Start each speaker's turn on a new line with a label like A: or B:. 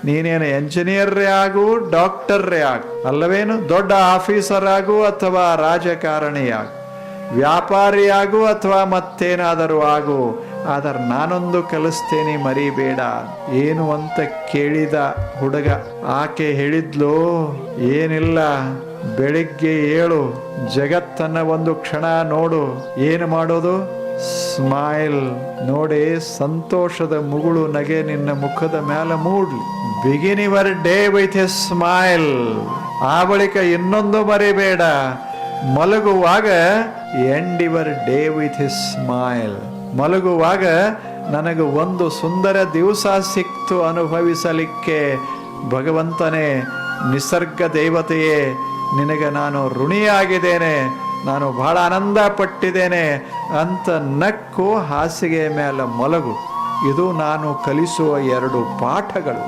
A: ನೀನೇನು ಎಂಜಿನಿಯರ್ರೇ ಆಗು, ಡಾಕ್ಟರ್ರೇ ಆಗು, ಅಲ್ಲವೇನು ದೊಡ್ಡ ಆಫೀಸರ್ ಆಗು ಅಥವಾ ರಾಜಕಾರಣಿಯಾಗು, ವ್ಯಾಪಾರಿಯಾಗು ಅಥವಾ ಮತ್ತೇನಾದರೂ ಆಗು, ಆದರೆ ನಾನೊಂದು ಕಲಿಸ್ತೇನೆ ಮರಿಬೇಡ. ಏನು ಅಂತ ಕೇಳಿದ ಹುಡುಗ. ಆಕೆ ಹೇಳಿದ್ಲು, ಏನಿಲ್ಲ, ಬೆಳಿಗ್ಗೆ ಏಳು, ಜಗತ್ತನ್ನ ಒಂದು ಕ್ಷಣ ನೋಡು. ಏನು ಮಾಡೋದು? ಸ್ಮೈಲ್. ನೋಡಿ, ಸಂತೋಷದ ಮುಗುಳು ನಗೆ ನಿನ್ನ ಮುಖದ ಮೇಲೆ ಮೂಡ್ಲಿ. Begin your day with a smile. ಆ ಬಳಿಕ ಇನ್ನೊಂದು ಮರಿಬೇಡ, ಮಲಗುವಾಗ end your day with a smile. ಮಲಗುವಾಗ ನನಗೆ ಒಂದು ಸುಂದರ ದಿವಸ ಸಿಕ್ತು ಅನುಭವಿಸಲಿಕ್ಕೆ. ಭಗವಂತನೇ, ನಿಸರ್ಗ ದೇವತೆಯೇ, ನಿನಗೆ ನಾನು ಋಣಿಯಾಗಿದ್ದೇನೆ, ನಾನು ಬಹಳ ಆನಂದ ಪಟ್ಟಿದ್ದೇನೆ ಅಂತ ನಕ್ಕು ಹಾಸಿಗೆ ಮೇಲೆ ಮಲಗು. ಇದು ನಾನು ಕಲಿಸುವ 2 ಪಾಠಗಳು.